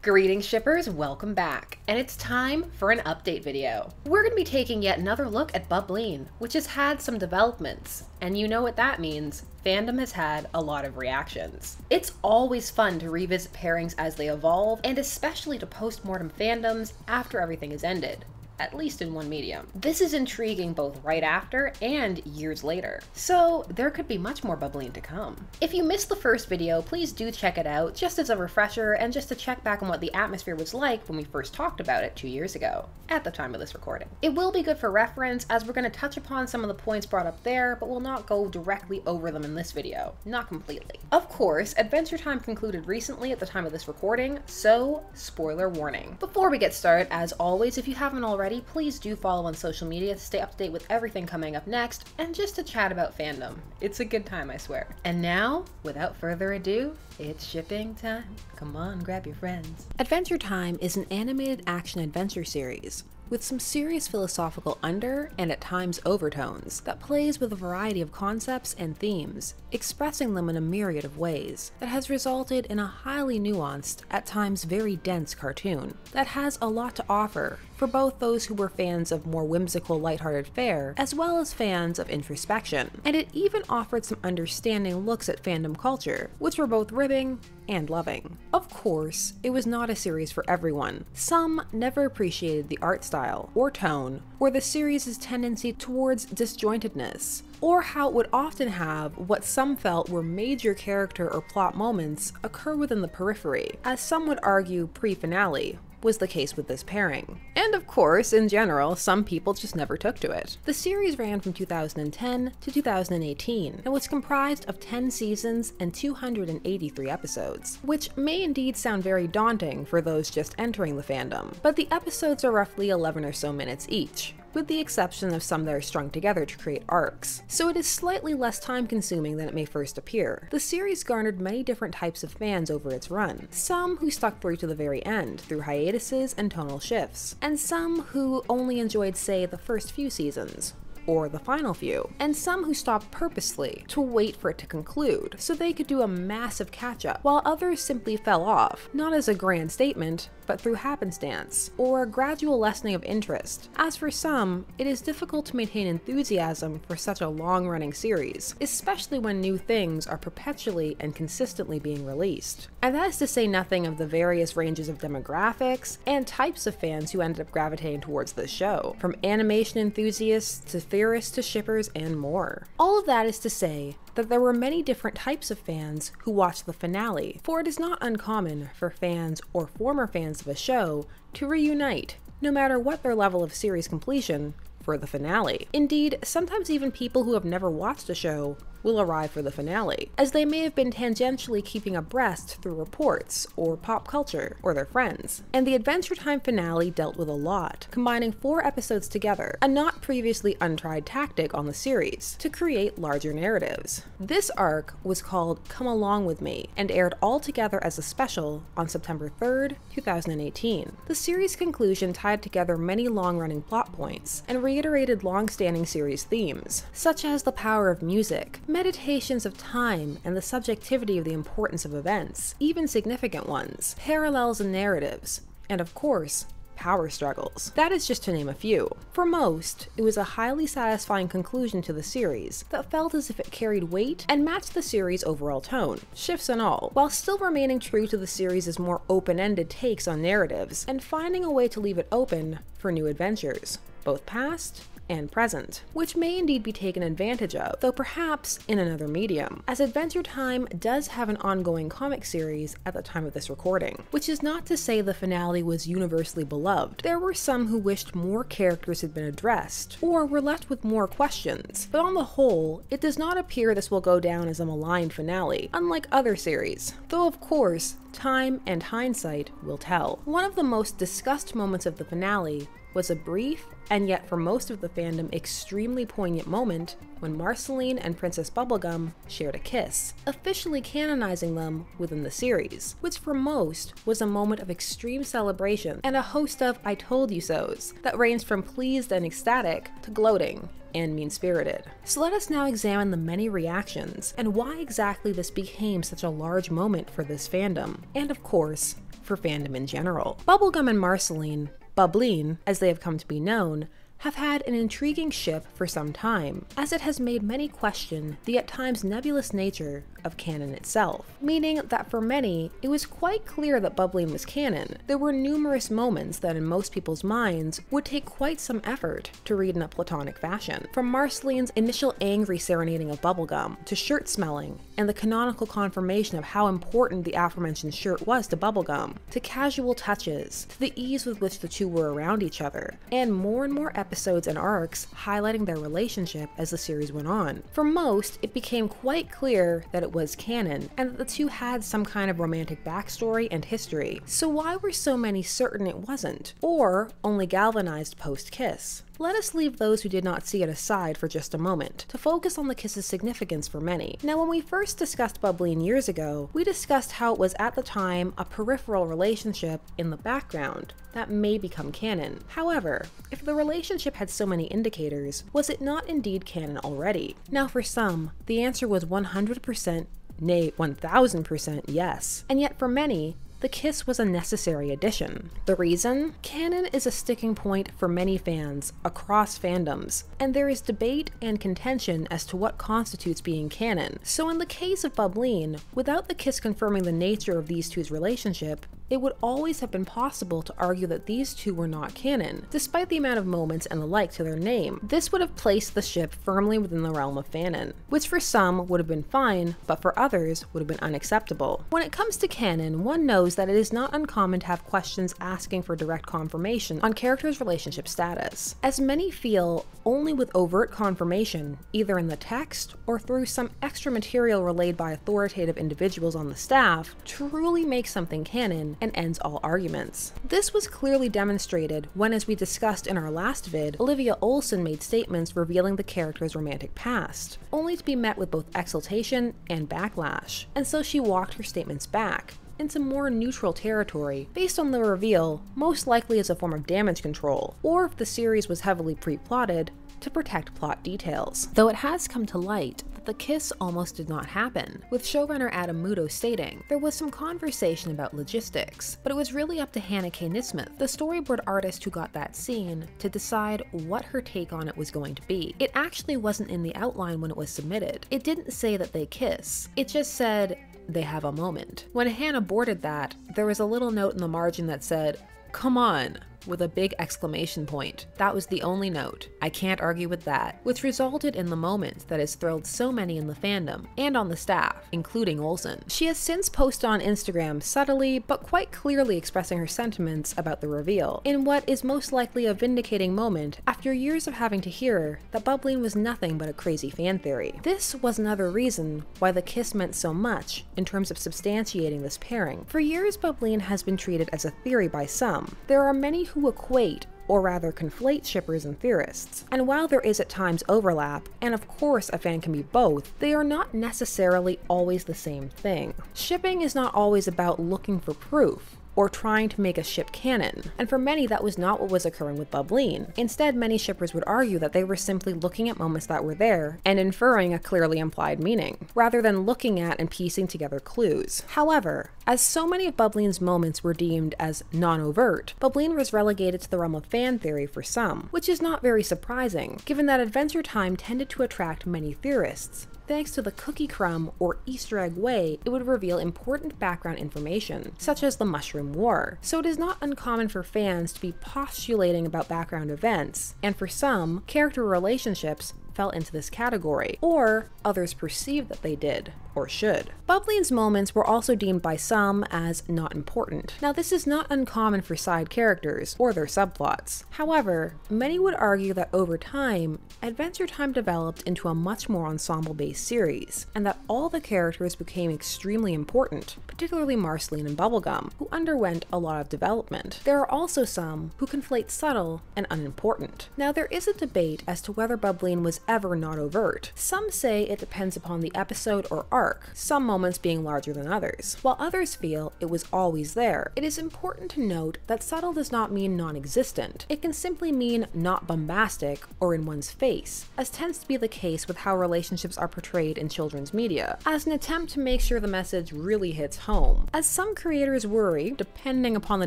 Greetings shippers, welcome back, and it's time for an update video. We're going to be taking yet another look at Bubbline, which has had some developments, and you know what that means. Fandom has had a lot of reactions. It's always fun to revisit pairings as they evolve, and especially to post-mortem fandoms after everything is ended. At least in one medium. This is intriguing both right after and years later. So there could be much more Bubbline to come. If you missed the first video, please do check it out just as a refresher and just to check back on what the atmosphere was like when we first talked about it 2 years ago, at the time of this recording. It will be good for reference as we're going to touch upon some of the points brought up there, but we'll not go directly over them in this video. Not completely. Of course, Adventure Time concluded recently at the time of this recording, so spoiler warning. Before we get started, as always, if you haven't already, please do follow on social media to stay up to date with everything coming up next, and just to chat about fandom. It's a good time, I swear. And now, without further ado, it's shipping time. Come on, grab your friends. Adventure Time is an animated action-adventure series with some serious philosophical under and at times overtones that plays with a variety of concepts and themes, expressing them in a myriad of ways, that has resulted in a highly nuanced, at times very dense cartoon that has a lot to offer for both those who were fans of more whimsical, lighthearted fare, as well as fans of introspection. And it even offered some understanding looks at fandom culture, which were both ribbing and loving. Of course, it was not a series for everyone. Some never appreciated the art style or tone, or the series' tendency towards disjointedness, or how it would often have what some felt were major character or plot moments occur within the periphery, as some would argue pre-finale was the case with this pairing. And of course, in general, some people just never took to it. The series ran from 2010 to 2018 and was comprised of 10 seasons and 283 episodes, which may indeed sound very daunting for those just entering the fandom, but the episodes are roughly 11 or so minutes each, with the exception of some that are strung together to create arcs, so it is slightly less time-consuming than it may first appear. The series garnered many different types of fans over its run, some who stuck through to the very end through hiatuses and tonal shifts, and some who only enjoyed, say, the first few seasons, or the final few, and some who stopped purposely to wait for it to conclude so they could do a massive catch-up, while others simply fell off, not as a grand statement, but through happenstance, or a gradual lessening of interest. As for some, it is difficult to maintain enthusiasm for such a long-running series, especially when new things are perpetually and consistently being released. And that is to say nothing of the various ranges of demographics and types of fans who ended up gravitating towards this show, from animation enthusiasts to theorists to shippers and more. All of that is to say that there were many different types of fans who watched the finale, for it is not uncommon for fans or former fans of a show to reunite, no matter what their level of series completion, for the finale. Indeed, sometimes even people who have never watched a show will arrive for the finale, as they may have been tangentially keeping abreast through reports, or pop culture, or their friends. And the Adventure Time finale dealt with a lot, combining 4 episodes together, a not previously untried tactic on the series, to create larger narratives. This arc was called Come Along With Me, and aired all together as a special on September 3rd, 2018. The series' conclusion tied together many long-running plot points, and reiterated long-standing series themes, such as the power of music, meditations of time and the subjectivity of the importance of events, even significant ones, parallels and narratives, and of course, power struggles. That is just to name a few. For most, it was a highly satisfying conclusion to the series that felt as if it carried weight and matched the series' overall tone, shifts and all, while still remaining true to the series' more open-ended takes on narratives and finding a way to leave it open for new adventures, both past and present, which may indeed be taken advantage of, though perhaps in another medium, as Adventure Time does have an ongoing comic series at the time of this recording, which is not to say the finale was universally beloved. There were some who wished more characters had been addressed, or were left with more questions, but on the whole, it does not appear this will go down as a maligned finale, unlike other series, though of course, time and hindsight will tell. One of the most discussed moments of the finale was a brief, and yet for most of the fandom extremely poignant moment when Marceline and Princess Bubblegum shared a kiss, officially canonizing them within the series, which for most was a moment of extreme celebration and a host of I told you so's that ranged from pleased and ecstatic to gloating and mean-spirited. So let us now examine the many reactions and why exactly this became such a large moment for this fandom, and of course, for fandom in general. Bubblegum and Marceline, Bubbline, as they have come to be known, have had an intriguing ship for some time, as it has made many question the at times nebulous nature of canon itself, meaning that for many, it was quite clear that Bubbline was canon. There were numerous moments that in most people's minds would take quite some effort to read in a platonic fashion. From Marceline's initial angry serenading of Bubblegum, to shirt smelling, and the canonical confirmation of how important the aforementioned shirt was to Bubblegum, to casual touches, to the ease with which the two were around each other, and more episodes and arcs highlighting their relationship as the series went on. For most, it became quite clear that it was canon, and that the two had some kind of romantic backstory and history. So why were so many certain it wasn't, or only galvanized post-kiss? Let us leave those who did not see it aside for just a moment, to focus on the kiss's significance for many. Now, when we first discussed Bubbline years ago, we discussed how it was at the time a peripheral relationship in the background that may become canon. However, if the relationship had so many indicators, was it not indeed canon already? Now, for some, the answer was 100%, nay 1000% yes. And yet for many, the kiss was a necessary addition. The reason? Canon is a sticking point for many fans across fandoms, and there is debate and contention as to what constitutes being canon. So in the case of Bubbline, without the kiss confirming the nature of these two's relationship, it would always have been possible to argue that these two were not canon, despite the amount of moments and the like to their name. This would have placed the ship firmly within the realm of fanon, which for some would have been fine, but for others would have been unacceptable. When it comes to canon, one knows that it is not uncommon to have questions asking for direct confirmation on characters' relationship status, as many feel only with overt confirmation, either in the text or through some extra material relayed by authoritative individuals on the staff, truly makes something canon and ends all arguments. This was clearly demonstrated when, as we discussed in our last vid, Olivia Olsen made statements revealing the character's romantic past, only to be met with both exultation and backlash, and so she walked her statements back into more neutral territory based on the reveal, most likely as a form of damage control, or if the series was heavily pre-plotted, to protect plot details. Though it has come to light that the kiss almost did not happen, with showrunner Adam Muto stating there was some conversation about logistics, but it was really up to Hannah K. Nismith, the storyboard artist who got that scene, to decide what her take on it was going to be. It actually wasn't in the outline when it was submitted. It didn't say that they kiss, it just said they have a moment. When Hannah boarded that, there was a little note in the margin that said, "Come on," with a big exclamation point. That was the only note. I can't argue with that, which resulted in the moment that has thrilled so many in the fandom and on the staff, including Olsen. She has since posted on Instagram subtly but quite clearly expressing her sentiments about the reveal, in what is most likely a vindicating moment after years of having to hear that Bubbline was nothing but a crazy fan theory. This was another reason why the kiss meant so much in terms of substantiating this pairing. For years, Bubbline has been treated as a theory by some. There are many who equate, or rather conflate, shippers and theorists. And while there is at times overlap, and of course a fan can be both, they are not necessarily always the same thing. Shipping is not always about looking for proof, or trying to make a ship canon, and for many that was not what was occurring with Bubbline. Instead, many shippers would argue that they were simply looking at moments that were there and inferring a clearly implied meaning, rather than looking at and piecing together clues. However, as so many of Bubbline's moments were deemed as non-overt, Bubbline was relegated to the realm of fan theory for some, which is not very surprising, given that Adventure Time tended to attract many theorists, thanks to the cookie crumb or Easter egg way it would reveal important background information, such as the Mushroom War. So it is not uncommon for fans to be postulating about background events, and for some, character relationships fell into this category, or others perceived that they did, or should. Bubbline's moments were also deemed by some as not important. Now, this is not uncommon for side characters or their subplots. However, many would argue that over time, Adventure Time developed into a much more ensemble-based series, and that all the characters became extremely important, particularly Marceline and Bubblegum, who underwent a lot of development. There are also some who conflate subtle and unimportant. Now, there is a debate as to whether Bubbline was ever not overt. Some say it depends upon the episode or arc, arc, some moments being larger than others, while others feel it was always there. It is important to note that subtle does not mean non-existent. It can simply mean not bombastic or in one's face, as tends to be the case with how relationships are portrayed in children's media, as an attempt to make sure the message really hits home, as some creators worry, depending upon the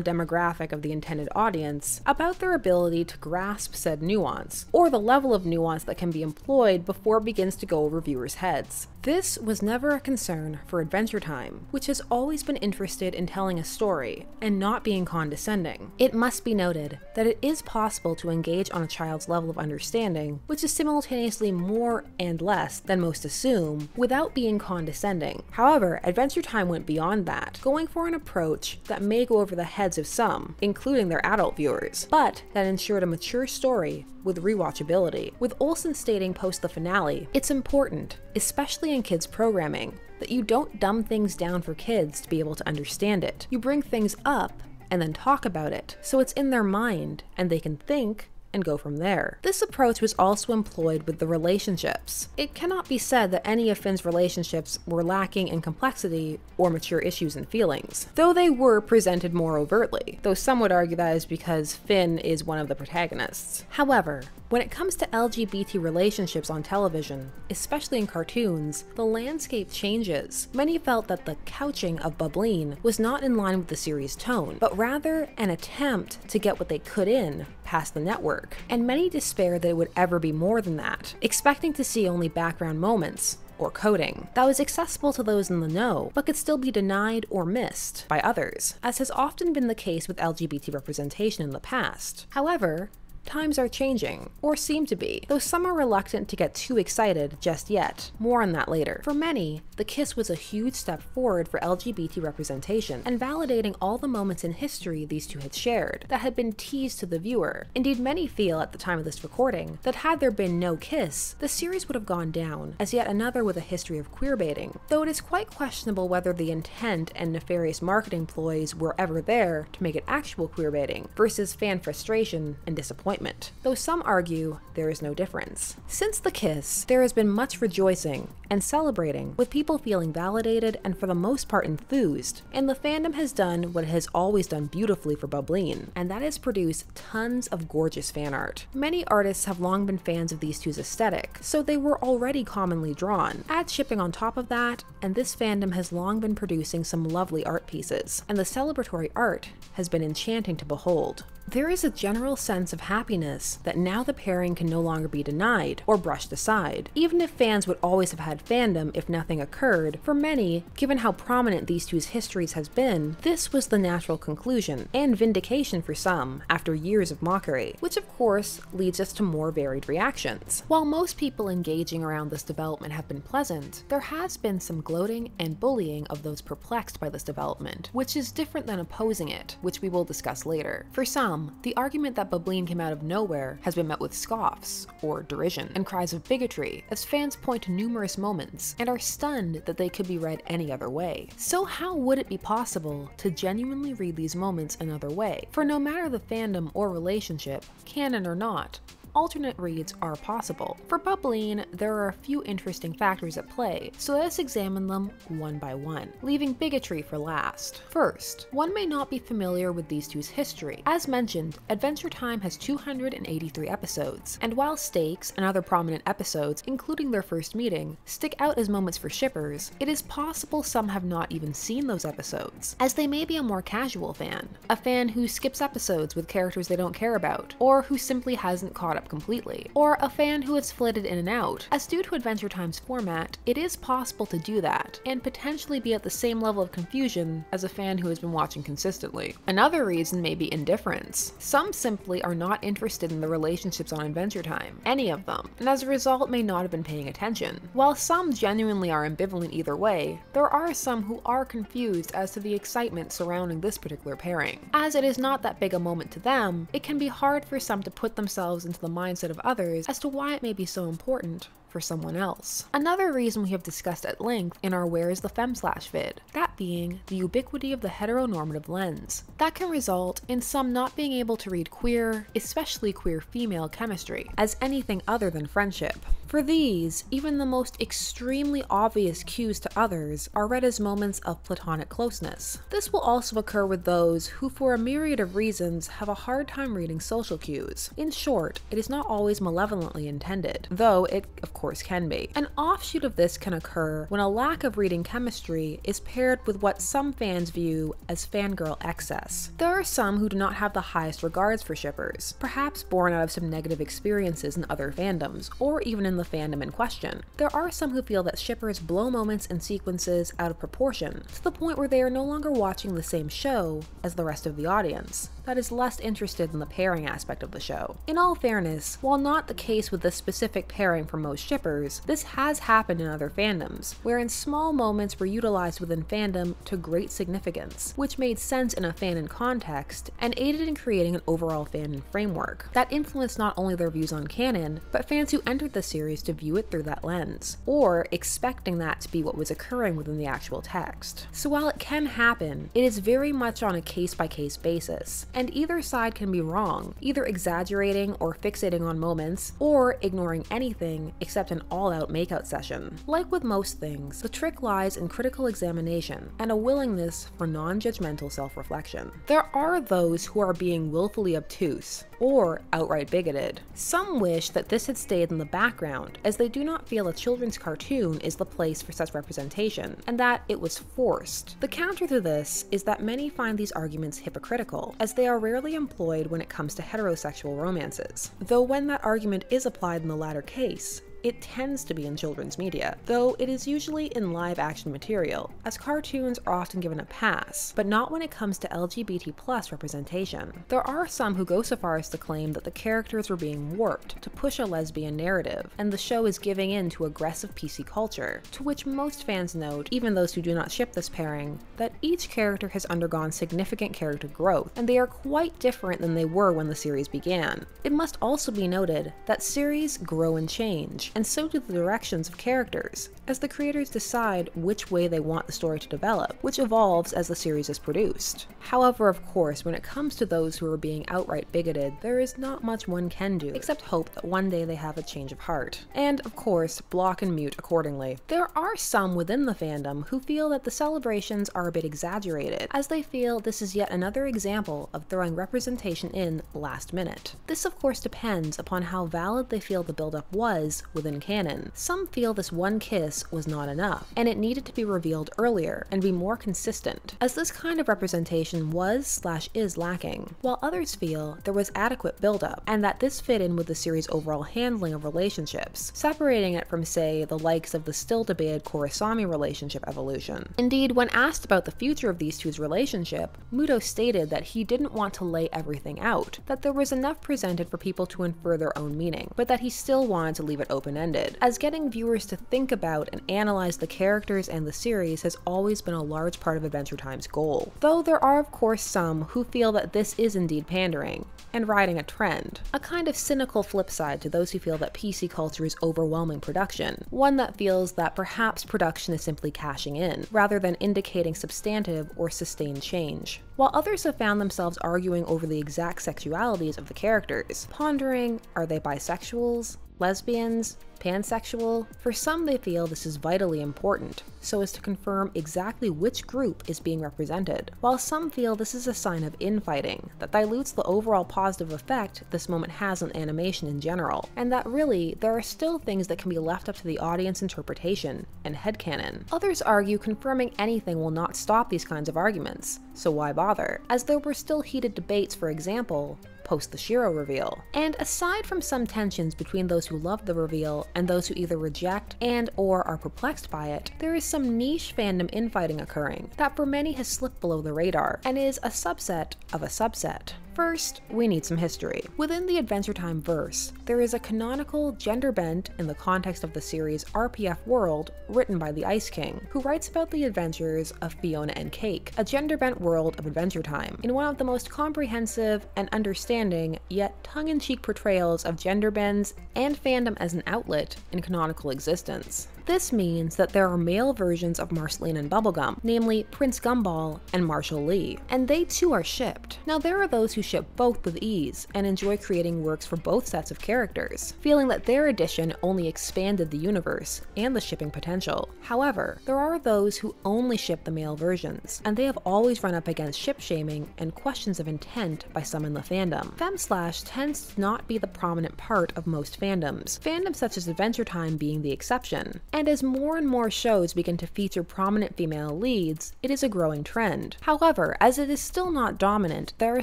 demographic of the intended audience, about their ability to grasp said nuance, or the level of nuance that can be employed before it begins to go over viewers' heads. This was never a concern for Adventure Time, which has always been interested in telling a story and not being condescending. It must be noted that it is possible to engage on a child's level of understanding, which is simultaneously more and less than most assume, without being condescending. However, Adventure Time went beyond that, going for an approach that may go over the heads of some, including their adult viewers, but that ensured a mature story with rewatchability. With Olsen stating post the finale, it's important, especially in kids programming, that you don't dumb things down for kids to be able to understand it. You bring things up and then talk about it, so it's in their mind and they can think and go from there. This approach was also employed with the relationships. It cannot be said that any of Finn's relationships were lacking in complexity or mature issues and feelings, though they were presented more overtly, though some would argue that is because Finn is one of the protagonists. However, when it comes to LGBT relationships on television, especially in cartoons, the landscape changes. Many felt that the couching of Bubbline was not in line with the series' tone, but rather an attempt to get what they could in past the network, and many despaired that it would ever be more than that, expecting to see only background moments, or coding, that was accessible to those in the know, but could still be denied or missed by others, as has often been the case with LGBT representation in the past. However, times are changing, or seem to be, though some are reluctant to get too excited just yet. More on that later. For many, the kiss was a huge step forward for LGBT representation, and validating all the moments in history these two had shared, that had been teased to the viewer. Indeed, many feel at the time of this recording, that had there been no kiss, the series would have gone down, as yet another with a history of queerbaiting, though it is quite questionable whether the intent and nefarious marketing ploys were ever there to make it actual queerbaiting, versus fan frustration and disappointment. Though some argue there is no difference. Since the kiss, there has been much rejoicing and celebrating, with people feeling validated and for the most part enthused, and the fandom has done what it has always done beautifully for Bubbline, and that is produce tons of gorgeous fan art. Many artists have long been fans of these two's aesthetic, so they were already commonly drawn. Add shipping on top of that, and this fandom has long been producing some lovely art pieces, and the celebratory art has been enchanting to behold. There is a general sense of happiness that now the pairing can no longer be denied or brushed aside. Even if fans would always have had fandom if nothing occurred, for many, given how prominent these two's histories has been, this was the natural conclusion, and vindication for some, after years of mockery, which of course leads us to more varied reactions. While most people engaging around this development have been pleasant, there has been some gloating and bullying of those perplexed by this development, which is different than opposing it, which we will discuss later. For some, the argument that Bubbline came out of nowhere has been met with scoffs, or derision, and cries of bigotry, as fans point to numerous moments, and are stunned that they could be read any other way. So how would it be possible to genuinely read these moments another way? For no matter the fandom or relationship, canon or not, alternate reads are possible. For Bubbline, there are a few interesting factors at play, so let us examine them one by one, leaving bigotry for last. First, one may not be familiar with these two's history. As mentioned, Adventure Time has 283 episodes, and while Stakes and other prominent episodes, including their first meeting, stick out as moments for shippers, it is possible some have not even seen those episodes, as they may be a more casual fan, a fan who skips episodes with characters they don't care about, or who simply hasn't caught up completely, or a fan who has flitted in and out, as due to Adventure Time's format, it is possible to do that, and potentially be at the same level of confusion as a fan who has been watching consistently. Another reason may be indifference. Some simply are not interested in the relationships on Adventure Time, any of them, and as a result may not have been paying attention. While some genuinely are ambivalent either way, there are some who are confused as to the excitement surrounding this particular pairing. As it is not that big a moment to them, it can be hard for some to put themselves into the mindset of others as to why it may be so important for someone else. Another reason we have discussed at length in our Where is the Femslash vid, that being the ubiquity of the heteronormative lens. That can result in some not being able to read queer, especially queer female chemistry, as anything other than friendship. For these, even the most extremely obvious cues to others are read as moments of platonic closeness. This will also occur with those who, for a myriad of reasons, have a hard time reading social cues. In short, it is not always malevolently intended, though it of course can be. An offshoot of this can occur when a lack of reading chemistry is paired with what some fans view as fangirl excess. There are some who do not have the highest regards for shippers, perhaps born out of some negative experiences in other fandoms, or even in the fandom in question. There are some who feel that shippers blow moments and sequences out of proportion, to the point where they are no longer watching the same show as the rest of the audience, that is less interested in the pairing aspect of the show. In all fairness, while not the case with this specific pairing for most shippers, this has happened in other fandoms, wherein small moments were utilized within fandom to great significance, which made sense in a fanon context, and aided in creating an overall fanon framework that influenced not only their views on canon, but fans who entered the series to view it through that lens, or expecting that to be what was occurring within the actual text. So while it can happen, it is very much on a case-by-case basis, and either side can be wrong, either exaggerating or fixating on moments, or ignoring anything except an all-out makeout session. Like with most things, the trick lies in critical examination and a willingness for non-judgmental self-reflection. There are those who are being willfully obtuse, or outright bigoted. Some wish that this had stayed in the background, as they do not feel a children's cartoon is the place for such representation, and that it was forced. The counter to this is that many find these arguments hypocritical, as they are rarely employed when it comes to heterosexual romances, though when that argument is applied in the latter case, it tends to be in children's media, though it is usually in live-action material, as cartoons are often given a pass, but not when it comes to LGBT+ representation. There are some who go so far as to claim that the characters were being warped to push a lesbian narrative, and the show is giving in to aggressive PC culture, to which most fans note, even those who do not ship this pairing, that each character has undergone significant character growth, and they are quite different than they were when the series began. It must also be noted that series grow and change, and so do the directions of characters, as the creators decide which way they want the story to develop, which evolves as the series is produced. However, of course, when it comes to those who are being outright bigoted, there is not much one can do, except hope that one day they have a change of heart. And, of course, block and mute accordingly. There are some within the fandom who feel that the celebrations are a bit exaggerated, as they feel this is yet another example of throwing representation in last minute. This, of course, depends upon how valid they feel the build-up was within canon. Some feel this one kiss was not enough, and it needed to be revealed earlier and be more consistent, as this kind of representation was/is lacking, while others feel there was adequate build-up, and that this fit in with the series' overall handling of relationships, separating it from, say, the likes of the still-debated Kurosami relationship evolution. Indeed, when asked about the future of these two's relationship, Muto stated that he didn't want to lay everything out, that there was enough presented for people to infer their own meaning, but that he still wanted to leave it open-ended, as getting viewers to think about and analyze the characters and the series has always been a large part of Adventure Time's goal. Though there are of course some who feel that this is indeed pandering, and riding a trend, a kind of cynical flip side to those who feel that PC culture is overwhelming production, one that feels that perhaps production is simply cashing in, rather than indicating substantive or sustained change. While others have found themselves arguing over the exact sexualities of the characters, pondering, are they bisexuals, lesbians, pansexual? For some, they feel this is vitally important, so as to confirm exactly which group is being represented, while some feel this is a sign of infighting that dilutes the overall positive effect this moment has on animation in general, and that really, there are still things that can be left up to the audience interpretation and headcanon. Others argue confirming anything will not stop these kinds of arguments, so why bother? As there were still heated debates, for example, post the Shiro reveal. And aside from some tensions between those who love the reveal and those who either reject and or are perplexed by it, there is some niche fandom infighting occurring that for many has slipped below the radar and is a subset of a subset. first, we need some history. Within the Adventure Time verse, there is a canonical gender-bent, in the context of the series RPF world, written by the Ice King, who writes about the adventures of Fiona and Cake, a gender-bent world of Adventure Time, in one of the most comprehensive and understanding, yet tongue-in-cheek portrayals of gender bends and fandom as an outlet in canonical existence. This means that there are male versions of Marceline and Bubblegum, namely Prince Gumball and Marshall Lee, and they too are shipped. Now there are those who ship both with ease and enjoy creating works for both sets of characters, feeling that their addition only expanded the universe and the shipping potential. However, there are those who only ship the male versions, and they have always run up against ship shaming and questions of intent by some in the fandom. Femslash tends to not be the prominent part of most fandoms such as Adventure Time being the exception. And as more and more shows begin to feature prominent female leads, it is a growing trend. However, as it is still not dominant, there are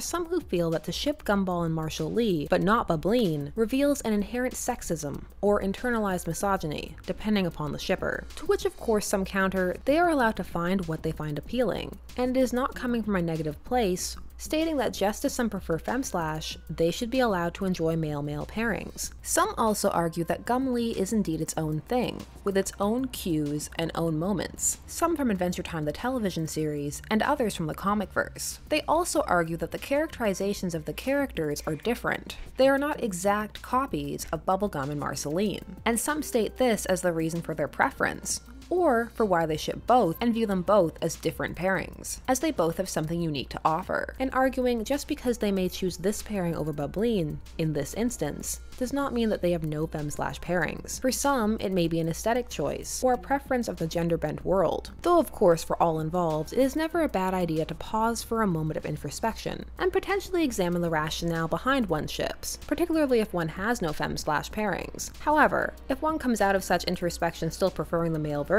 some who feel that to ship Gumball and Marshall Lee, but not Bubbline, reveals an inherent sexism or internalized misogyny, depending upon the shipper. To which of course some counter, they are allowed to find what they find appealing, and it is not coming from a negative place, stating that just as some prefer Femslash, they should be allowed to enjoy male-male pairings. Some also argue that Gumlee is indeed its own thing, with its own cues and own moments, some from Adventure Time the television series, and others from the comic verse. They also argue that the characterizations of the characters are different. They are not exact copies of Bubblegum and Marceline, and some state this as the reason for their preference, or for why they ship both and view them both as different pairings, as they both have something unique to offer, and arguing just because they may choose this pairing over Bubbline, in this instance, does not mean that they have no Femslash pairings. For some, it may be an aesthetic choice, or a preference of the gender-bent world, though of course for all involved, it is never a bad idea to pause for a moment of introspection, and potentially examine the rationale behind one's ships, particularly if one has no Femslash pairings. However, if one comes out of such introspection still preferring the male version,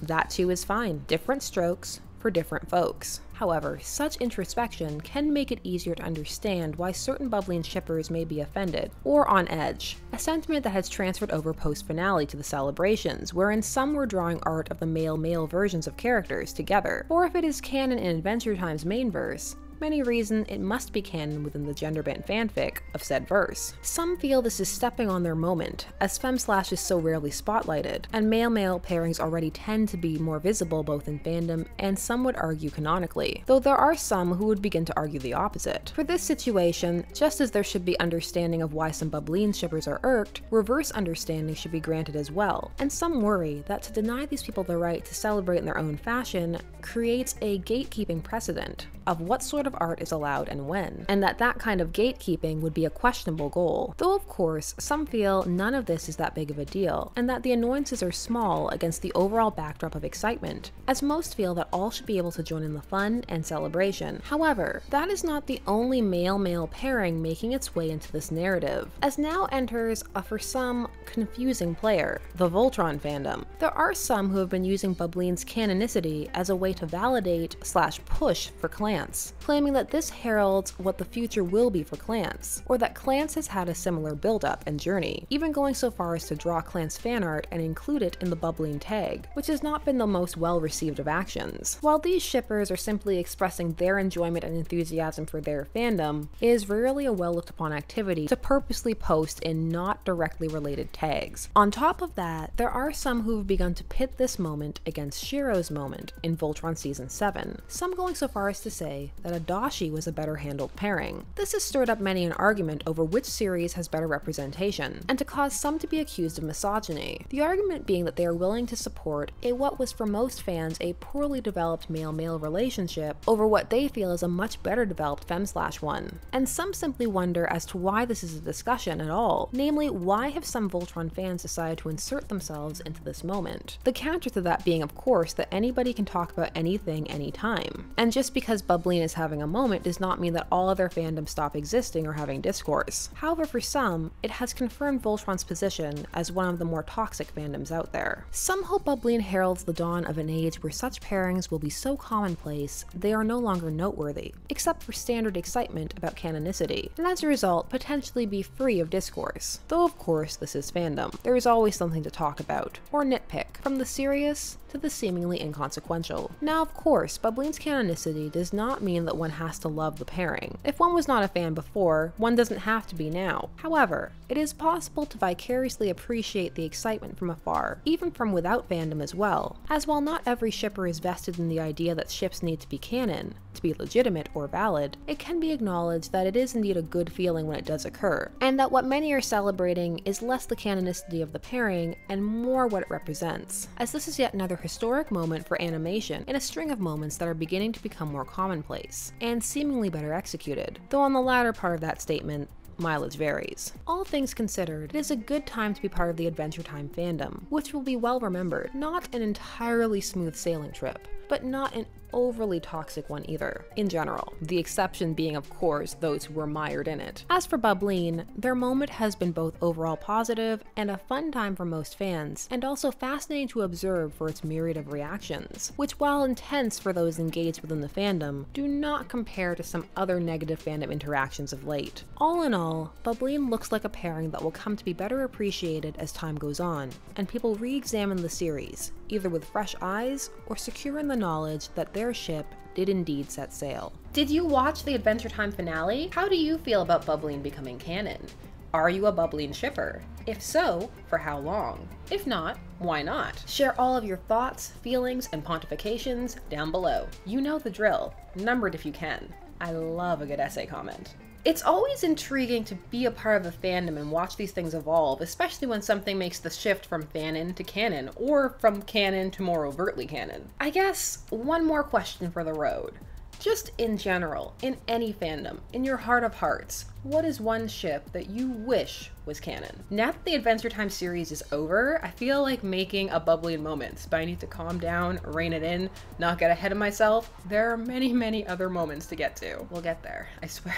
that too is fine. Different strokes for different folks. However, such introspection can make it easier to understand why certain Bubbline shippers may be offended or on edge, a sentiment that has transferred over post-finale to the celebrations, wherein some were drawing art of the male-male versions of characters together, or if it is canon in Adventure Time's main verse, many reason it must be canon within the gender-bent fanfic of said verse. Some feel this is stepping on their moment, as Femslash is so rarely spotlighted, and male-male pairings already tend to be more visible both in fandom and some would argue canonically, though there are some who would begin to argue the opposite. For this situation, just as there should be understanding of why some Bubbline shippers are irked, reverse understanding should be granted as well, and some worry that to deny these people the right to celebrate in their own fashion creates a gatekeeping precedent of what sort of art is allowed and when, and that kind of gatekeeping would be a questionable goal. Though of course, some feel none of this is that big of a deal, and that the annoyances are small against the overall backdrop of excitement, as most feel that all should be able to join in the fun and celebration. However, that is not the only male-male pairing making its way into this narrative, as now enters a for some confusing player, the Voltron fandom. There are some who have been using Bubbline's canonicity as a way to validate / push for Clance, claiming that this heralds what the future will be for Clance, or that Clance has had a similar build-up and journey, even going so far as to draw Clance fan art and include it in the Bubbline tag, which has not been the most well-received of actions. While these shippers are simply expressing their enjoyment and enthusiasm for their fandom, it is rarely a well-looked-upon activity to purposely post in not directly related tags. On top of that, there are some who have begun to pit this moment against Shiro's moment in Voltron Season 7, some going so far as to say that Adachi was a better handled pairing. This has stirred up many an argument over which series has better representation, and to cause some to be accused of misogyny. The argument being that they are willing to support what was for most fans a poorly developed male-male relationship over what they feel is a much better developed Femslash one. And some simply wonder as to why this is a discussion at all, namely why have some Voltron fans decided to insert themselves into this moment? The counter to that being of course that anybody can talk about anything anytime, and just because Bubbline is having a moment does not mean that all other fandoms stop existing or having discourse. However, for some, it has confirmed Voltron's position as one of the more toxic fandoms out there. Some hope Bubbline heralds the dawn of an age where such pairings will be so commonplace they are no longer noteworthy, except for standard excitement about canonicity, and as a result potentially be free of discourse. Though of course this is fandom, there is always something to talk about, or nitpick, from the serious to the seemingly inconsequential. Now, of course, Bubbline's canonicity does not mean that one has to love the pairing. If one was not a fan before, one doesn't have to be now. However, it is possible to vicariously appreciate the excitement from afar, even from without fandom as well, as while not every shipper is vested in the idea that ships need to be canon, to be legitimate or valid, it can be acknowledged that it is indeed a good feeling when it does occur, and that what many are celebrating is less the canonicity of the pairing and more what it represents, as this is yet another historic moment for animation in a string of moments that are beginning to become more commonplace, and seemingly better executed, though on the latter part of that statement, mileage varies. All things considered, it is a good time to be part of the Adventure Time fandom, which will be well remembered. Not an entirely smooth sailing trip, but not an overly toxic one either, in general, the exception being of course those who were mired in it. As for Bubbline, their moment has been both overall positive and a fun time for most fans, and also fascinating to observe for its myriad of reactions, which while intense for those engaged within the fandom, do not compare to some other negative fandom interactions of late. All in all, Bubbline looks like a pairing that will come to be better appreciated as time goes on, and people re-examine the series, either with fresh eyes or secure in the knowledge that their ship did indeed set sail. Did you watch the Adventure Time finale? How do you feel about Bubbline becoming canon? Are you a Bubbline shipper? If so, for how long? If not, why not? Share all of your thoughts, feelings, and pontifications down below. You know the drill. Number it if you can. I love a good essay comment. It's always intriguing to be a part of a fandom and watch these things evolve, especially when something makes the shift from fanon to canon, or from canon to more overtly canon. I guess one more question for the road. Just in general, in any fandom, in your heart of hearts, what is one ship that you wish was canon? Now that the Adventure Time series is over, I feel like making a Bubbline moments, but I need to calm down, rein it in, not get ahead of myself. There are many, many other moments to get to. We'll get there, I swear.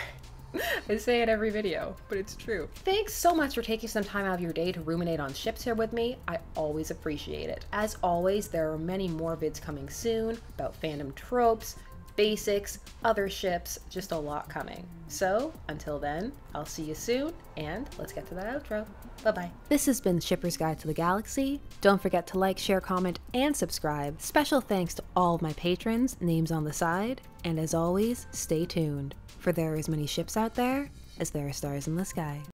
I say it every video, but it's true. Thanks so much for taking some time out of your day to ruminate on ships here with me. I always appreciate it. As always, there are many more vids coming soon about fandom tropes, basics, other ships, just a lot coming. So, until then, I'll see you soon, and let's get to that outro. Bye-bye. This has been Shipper's Guide to the Galaxy. Don't forget to like, share, comment, and subscribe. Special thanks to all of my patrons, names on the side, and as always, stay tuned, for there are as many ships out there as there are stars in the sky.